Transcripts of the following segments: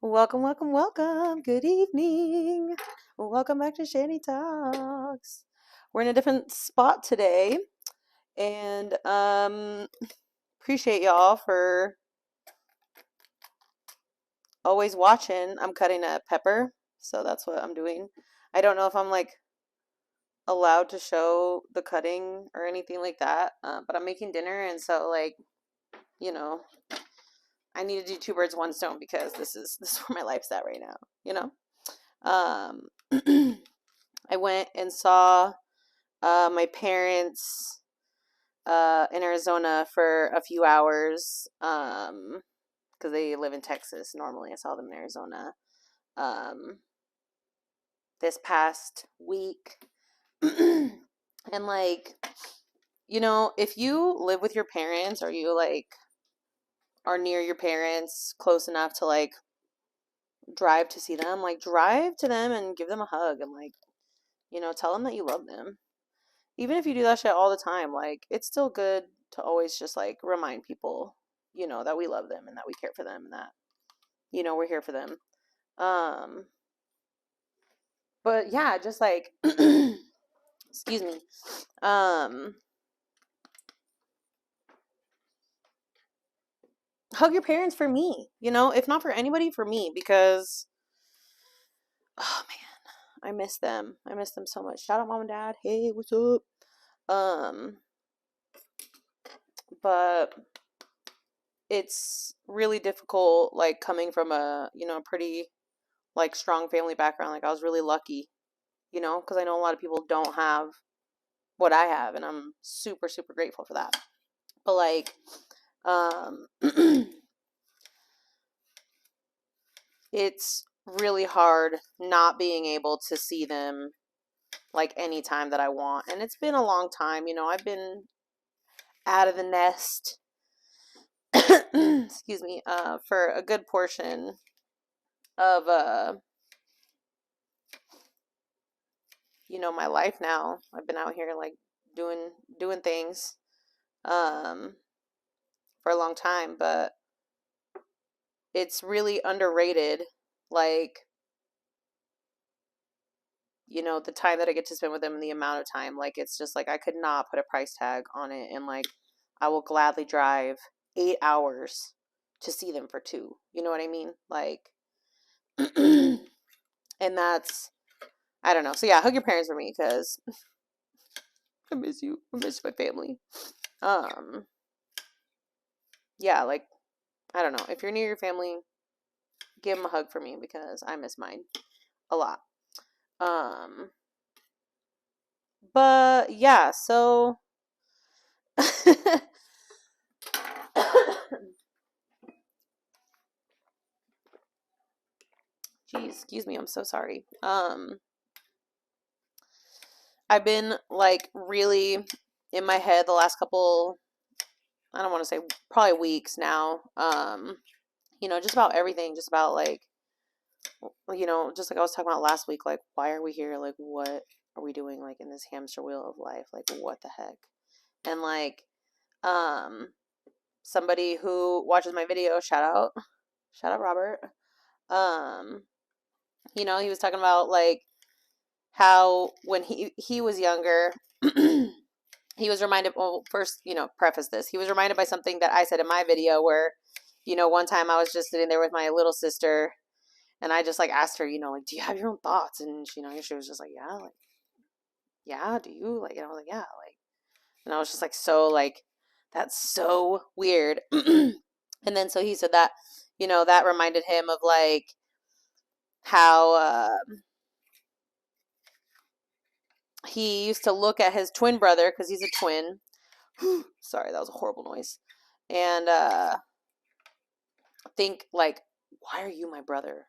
Welcome, welcome, welcome. Good evening. Welcome back to Shady Talks. We're in a different spot today, and appreciate y'all for always watching. I'm cutting a pepper, so that's what I'm doing. I don't know if I'm like allowed to show the cutting or anything like that, but I'm making dinner, and so you know, I need to do two birds, one stone because this is where my life's at right now. You know. I went and saw my parents in Arizona for a few hours because they live in Texas. Normally, I saw them in Arizona um, this past week. And if you live with your parents or you are near your parents close enough to drive to see them, drive to them and give them a hug and tell them that you love them. Even if you do that shit all the time, it's still good to always just remind people, that we love them and that we care for them and that, we're here for them. But yeah, just excuse me. Hug your parents for me, if not for anybody, for me, because oh man, I miss them. I miss them so much. Shout out mom and dad. Hey, what's up? But it's really difficult coming from a pretty strong family background. I was really lucky, because I know a lot of people don't have what I have, and I'm super super grateful for that. But it's really hard not being able to see them any time that I want, and it's been a long time. I've been out of the nest excuse me, for a good portion of my life now. I've been out here doing things for a long time, but it's really underrated the time that I get to spend with them and the amount of time. It's just I could not put a price tag on it, and I will gladly drive 8 hours to see them for 2. You know what I mean? And that's, I don't know. So yeah, hug your parents for me because I miss you. I miss my family. Yeah, I don't know. If you're near your family, give them a hug for me because I miss mine a lot. But yeah, so geez, excuse me, I'm so sorry. I've been really in my head the last couple, I don't want to say probably weeks now. Just about everything, just about just I was talking about last week, why are we here? What are we doing in this hamster wheel of life? What the heck? And somebody who watches my video, shout out Robert. He was talking about how when he was younger, he was reminded, well, first, preface this. He was reminded by something that I said in my video where, one time I was just sitting there with my little sister and I just asked her, do you have your own thoughts? And she was just yeah, yeah, do you? And I was yeah, and I was just so that's so weird. And then so he said that, that reminded him of how he used to look at his twin brother, because he's a twin. Sorry, that was a horrible noise. And think why are you my brother?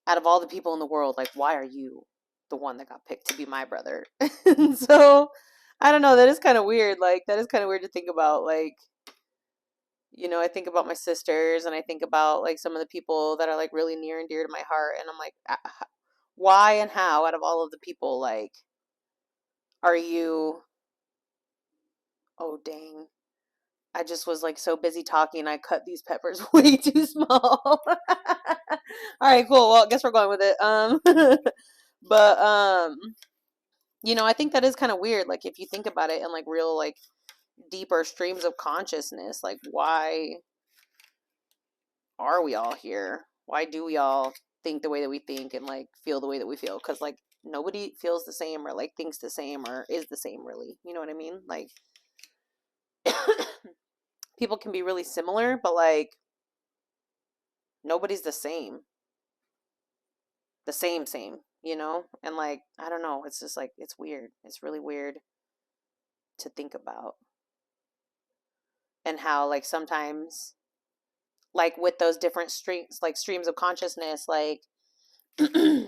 Out of all the people in the world, why are you the one that got picked to be my brother? And so I don't know, that is kind of weird. That is kind of weird to think about. I think about my sisters, and I think about some of the people that are really near and dear to my heart, and I'm why and how out of all of the people are you? Oh dang, I just was so busy talking, I cut these peppers way too small. All right, cool. Well, I guess we're going with it. But you know, I think that is kind of weird. Like if you think about it in like real like deeper streams of consciousness, like why are we all here? Why do we all think the way that we think and like feel the way that we feel? Because like nobody feels the same or like thinks the same or is the same, really. You know what I mean? Like people can be really similar, but like nobody's the same. The same, you know? And like, I don't know. It's just like, it's weird. It's really weird to think about. And how like sometimes, like with those different streams, like streams of consciousness, like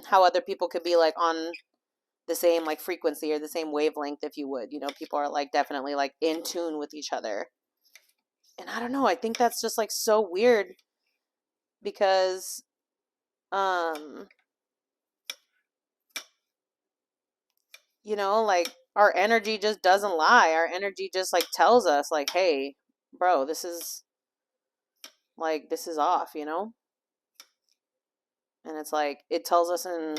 how other people could be like on the same like frequency or the same wavelength, if you would, you know, people are like definitely like in tune with each other. And I don't know, I think that's just like so weird because you know, like our energy just doesn't lie. Our energy just like tells us like, hey, bro, this is off, you know? And it's like it tells us in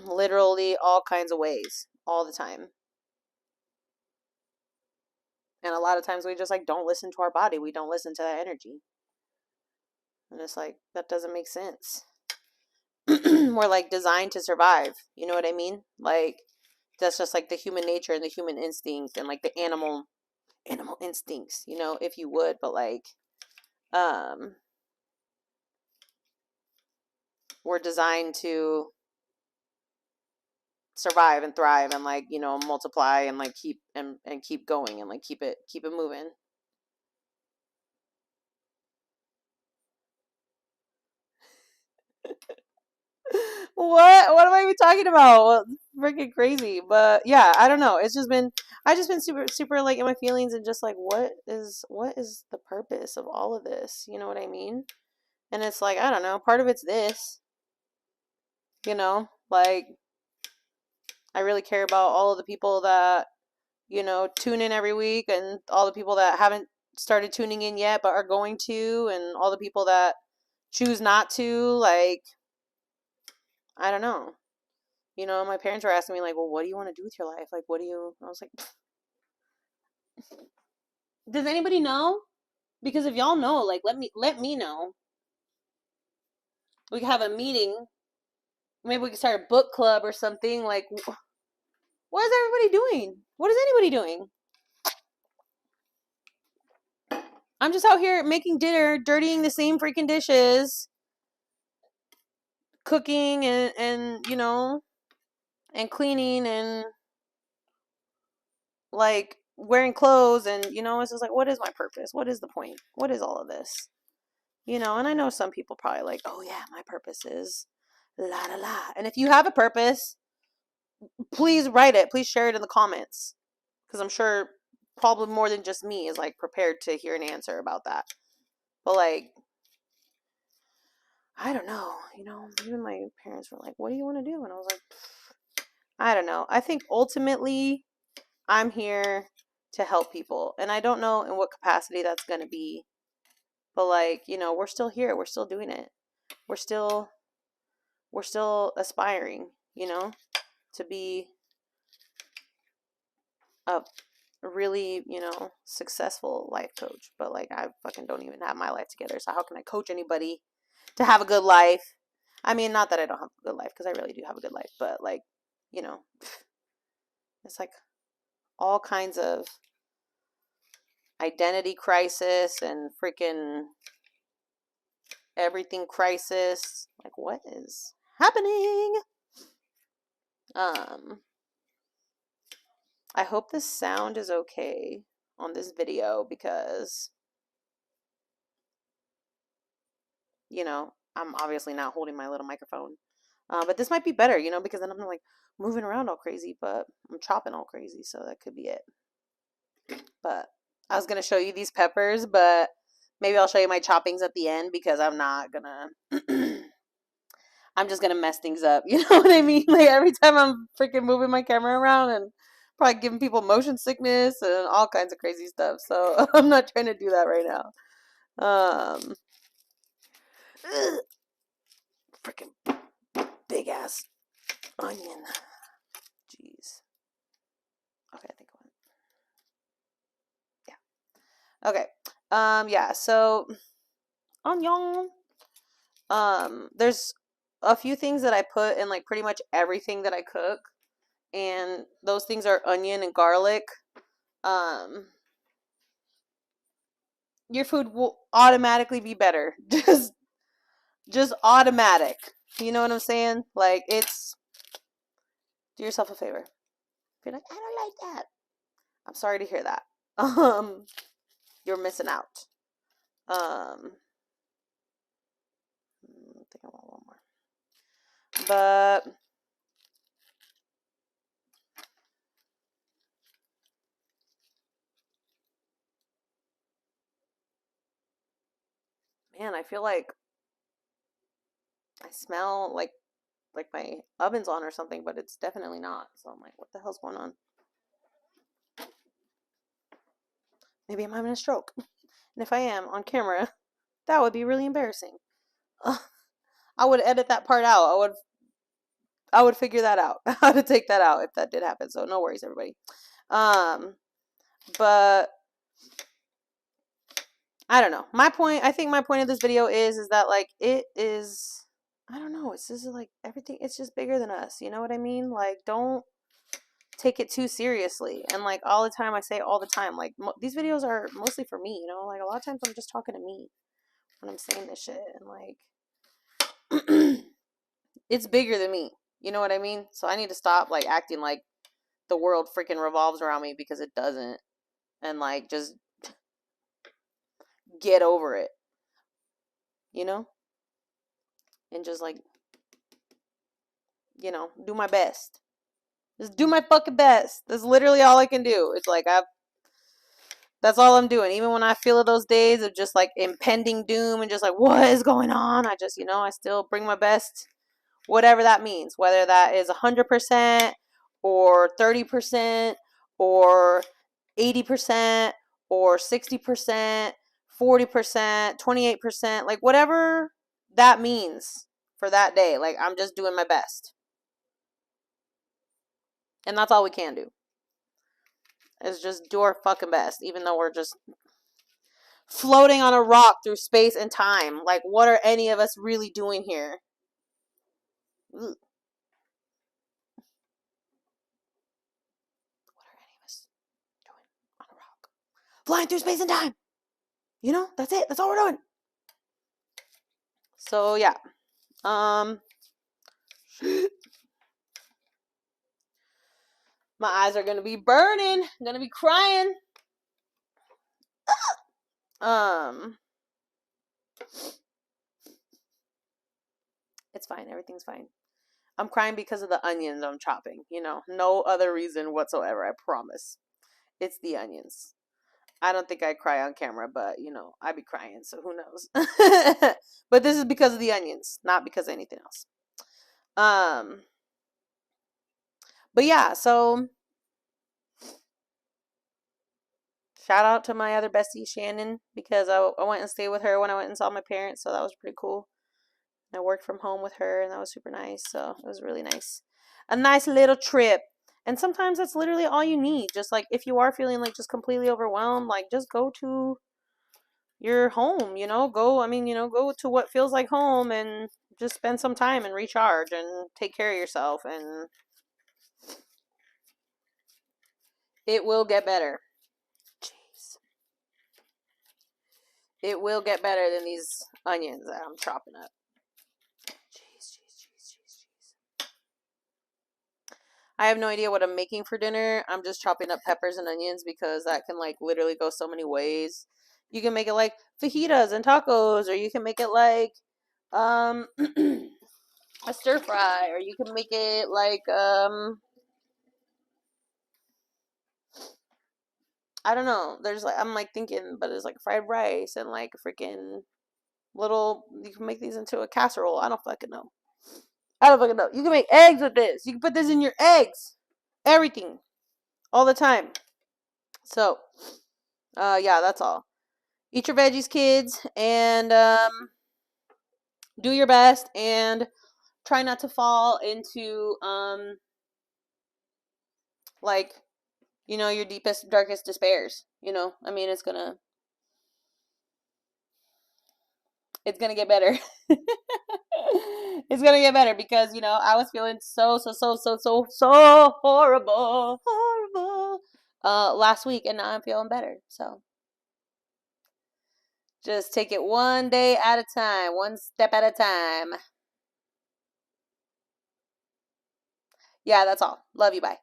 literally all kinds of ways all the time. And a lot of times we just like don't listen to our body. We don't listen to that energy. And it's like that doesn't make sense. We're like designed to survive. You know what I mean? Like that's just like the human nature and the human instinct and like the animal instincts, you know, if you would, but like we're designed to survive and thrive and like, you know, multiply and like keep and keep going and like keep it moving. What am I even talking about? Well, freaking crazy. But yeah, I don't know. I just been super like in my feelings and just like what is the purpose of all of this? You know what I mean? And it's like, I don't know, part of it's this, you know, like I really care about all of the people that, you know, tune in every week and all the people that haven't started tuning in yet but are going to, and all the people that choose not to, like I don't know. You know, my parents were asking me like, "Well, what do you want to do with your life? Like, what do you?" I was like, "Does anybody know? Because if y'all know, like, let me know. We could have a meeting. Maybe we could start a book club or something. Like, what is everybody doing? What is anybody doing? I'm just out here making dinner, dirtying the same freaking dishes, cooking and you know, and cleaning and like wearing clothes and you know, it's just like what is my purpose? What is the point? What is all of this? You know, and I know some people probably like, "Oh yeah, my purpose is la la la." And if you have a purpose, please write it. Please share it in the comments because I'm sure probably more than just me is like prepared to hear an answer about that. But like I don't know, you know, even my parents were like, "What do you want to do?" And I was like, I don't know. I think ultimately I'm here to help people. And I don't know in what capacity that's going to be. But like, you know, we're still here. We're still doing it. We're still aspiring, you know, to be a really, you know, successful life coach. But like I fucking don't even have my life together. So how can I coach anybody to have a good life? I mean, not that I don't have a good life because I really do have a good life, but like, you know, it's like all kinds of identity crisis and freaking everything crisis. Like what is happening? I hope the sound is okay on this video because you know, I'm obviously not holding my little microphone. But this might be better, you know, because then I'm not like moving around all crazy, but I'm chopping all crazy, so that could be it. But I was gonna show you these peppers, but maybe I'll show you my choppings at the end because I'm not gonna I'm just gonna mess things up. You know what I mean? Like every time I'm freaking moving my camera around and probably giving people motion sickness and all kinds of crazy stuff. So I'm not trying to do that right now. freaking big ass onion. Jeez. Okay, I think I went. Yeah. Okay. Yeah, so onion. There's a few things that I put in like pretty much everything that I cook, and those things are onion and garlic. Your food will automatically be better. Just automatic. You know what I'm saying? Like, it's, do yourself a favor. If you're like, I don't like that, I'm sorry to hear that. You're missing out. I think I want one more. But man, I feel like I smell like my oven's on or something, but it's definitely not. So I'm like, what the hell's going on? Maybe I'm having a stroke. And if I am on camera, that would be really embarrassing. I would edit that part out. I would figure that out, how to take that out if that did happen. So no worries, everybody. But I don't know. I think my point of this video is that like it is, I don't know, it's just like everything, it's just bigger than us. You know what I mean? Like, don't take it too seriously. And like all the time, I say all the time, like these videos are mostly for me, you know, like a lot of times I'm just talking to me when I'm saying this shit, and like it's bigger than me. You know what I mean? So I need to stop like acting like the world freaking revolves around me, because it doesn't. And like just get over it. You know? And just like, you know, do my best. Just do my fucking best. That's literally all I can do. It's like that's all I'm doing. Even when I feel those days of just like impending doom and just like, what is going on? I just, you know, I still bring my best, whatever that means. Whether that is 100% or 30% or 80% or 60%, 40%, 28%, like whatever that means for that day. Like, I'm just doing my best. And that's all we can do. Is just do our fucking best, even though we're just floating on a rock through space and time. Like, what are any of us really doing here? Ugh. What are any of us doing on a rock? Flying through space and time. You know, that's it. That's all we're doing. So yeah. My eyes are gonna be burning. I'm gonna be crying. It's fine. Everything's fine. I'm crying because of the onions I'm chopping. You know, no other reason whatsoever. I promise. It's the onions. I don't think I cry on camera, but you know, I be crying, so who knows? But this is because of the onions, not because of anything else. But yeah, so shout out to my other bestie, Shannon, because I went and stayed with her when I went and saw my parents, so that was pretty cool. I worked from home with her, and that was super nice, so it was really nice. A nice little trip. And sometimes that's literally all you need. Just like if you are feeling like just completely overwhelmed, like just go to your home, you know, go to what feels like home and just spend some time and recharge and take care of yourself, and it will get better. Jeez. It will get better than these onions that I'm chopping up. Jeez. I have no idea what I'm making for dinner. I'm just chopping up peppers and onions because that can like literally go so many ways. You can make it like fajitas and tacos, or you can make it like a stir fry, or you can make it like I don't know. There's like, I'm like thinking, but it's like fried rice and like freaking little, you can make these into a casserole. I don't fucking know. You can make eggs with this. You can put this in your eggs. Everything. All the time. So, yeah, that's all. Eat your veggies, kids, and do your best and try not to fall into like, you know, your deepest, darkest despairs. You know, I mean, it's gonna get better. It's gonna get better because, you know, I was feeling so horrible last week, and now I'm feeling better. So just take it one day at a time, one step at a time. Yeah, that's all. Love you. Bye.